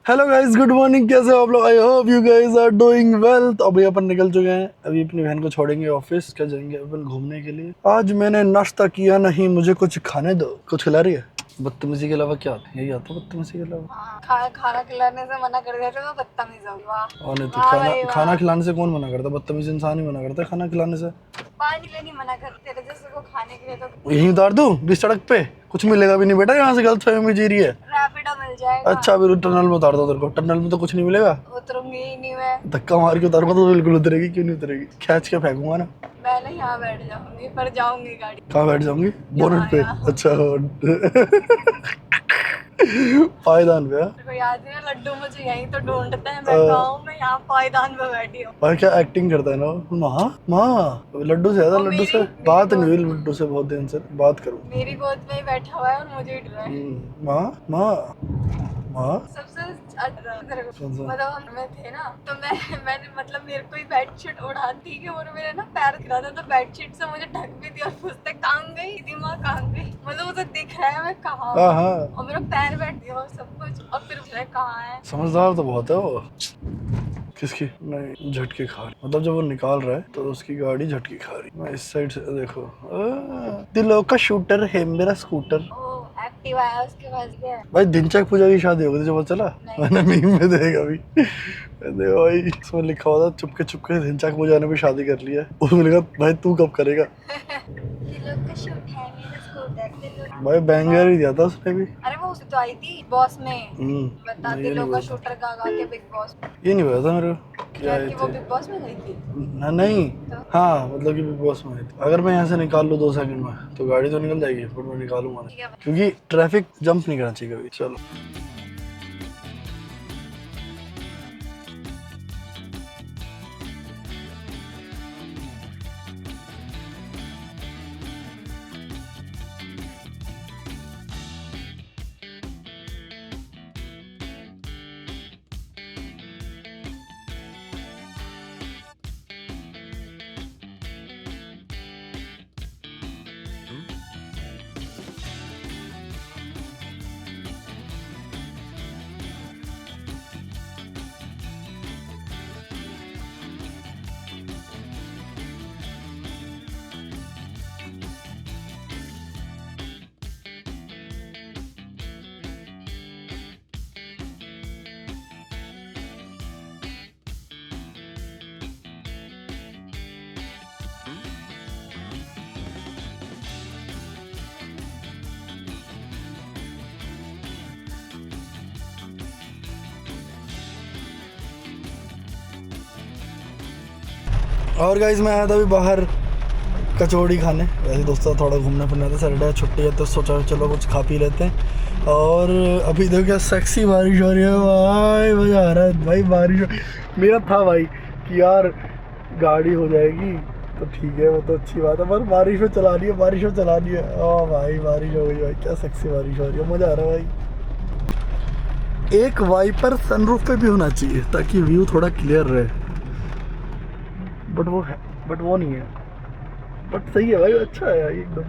Hello guys, good morning. कैसे हो आप लोग? I hope you guys are doing well. तो अभी अपन निकल चुके हैं, अभी अपनी बहन को छोड़ेंगे ऑफिस, क्या जाएंगे अपन घूमने के लिए। आज मैंने नाश्ता किया नहीं, मुझे कुछ खाने दो। कुछ खिला रही है? बदतमीजी के अलावा क्या आता है? यही आता है बदतमीजी के अलावा। खाना खिलाने से मना कर देते तो बदतमीज हो। वाह और नहीं तो वाह भाई वाह। खाना खिलाने से कौन मना करता? बदतमीज इंसान ही मना करता है खाना खिलाने से। पानी लेनी मना करते तेरे जैसे को खाने के लिए तो यहीं उतार दूं बीच सड़क पे? कुछ मिलेगा भी नहीं बेटा, यहाँ से गलत फहमी जी रही है। रैपिडो मिल जाएगा। अच्छा अभी टनल में उतार दो तेरे को। टनल में तो कुछ नहीं मिलेगा। उतरूंगी ही नहीं मैं। धक्का मार के उतारूंगा तो बिल्कुल उतरेगी। क्यों नहीं उतरेगी? खींच के फेंकूंगा ना। पहले यहाँ बैठ जाऊंगी पर जाऊंगी गाड़ी। कहाँ बैठ जाऊंगी? बोनट पे? यहाँ। अच्छा पायदान पे? तेरे को याद नहीं है लड्डू मुझे यहीं तो ढूंढते हैं। मैं गाँव में यहाँ पायदान पे बैठी हूँ। और क्या एक्टिंग करता है ना माँ। माँ लड्डू से ज्यादा, वो लड्डू से मेरी बात नहीं हुई। गोद- लड्डू से बहुत दिन से बात करूँ। मेरी गोद में ही बैठा हुआ है और मुझे ही डर है। माँ माँ माँ। सबसे तेरे को कौन सा? मतलब हम में थे ना तो मैंने मतलब मेरे को ही बेडशीट उड़ाती कि और मेरे ना पैर गिरा था तो बेडशीट से मुझे ढक भी दिया और पूछते कहाँ गई दिमाग, कहाँ गई। मतलब उसे दिख रहा है मैं कहाँ हूँ और मेरा पैर बैठ दिया और सब कुछ और फिर पूछ रहा है कहाँ है। समझदार तो बहुत है वो। किसकी? नहीं, झटके खा रही। मतलब जब वो निकाल रहा है तो उसकी गाड़ी झटके खा रही। मैं इस साइड से देखो, दिलों का शूटर है मेरा स्कूटर। एक्टिव आया उसके पास गया। भाई दिनचक पूजा की शादी हो गई थी, जो पता चला? मैंने मीम में देखा अभी। देखो भाई, इसमें लिखा हुआ था चुपके चुपके दिनचक पूजा ने भी शादी कर लिया है। उसमें लिखा भाई तू कब करेगा? दिलों का शूट है मेरा स्कूटर। भाई बैंगर ही दिया था उसने भी। अरे वो उसे तो आई थी बॉस में। बता ये दिलों नहीं का पता। शूटर गा के बिग बॉस में। ये नहीं पता था मेरे को क्या क्या है कि वो बिग बॉस में गई थी। ना। नहीं तो? हाँ, मतलब कि बिग बॉस में आई थी। अगर मैं यहाँ से निकाल लूँ 2 सेकंड में तो गाड़ी तो निकल जाएगी, पर मैं निकालूंगा नहीं, ठीक है। क्योंकि ट्रैफिक जंप नहीं करना चाहिए कभी। चलो और गाइस मैं आया था अभी बाहर कचौड़ी खाने। वैसे दोस्तों थोड़ा घूमने फिरने था, सैटरडे छुट्टी है तो सोचा चलो कुछ खा पी लेते हैं। और अभी देखो क्या सेक्सी बारिश हो रही है भाई, मज़ा आ रहा है भाई। बारिश मेरा था भाई कि यार गाड़ी हो जाएगी तो ठीक है, वो तो अच्छी बात है, पर बारिश में चलानी है, बारिश में चलानी है। ओ भाई बारिश हो गई भाई, क्या सेक्सी बारिश हो रही है, मज़ा आ रहा है भाई। एक वाइपर सनरूफ पे भी होना चाहिए ताकि व्यू थोड़ा क्लियर रहे, बट वो है, बट वो नहीं है। बट सही है भाई, अच्छा है यार एकदम।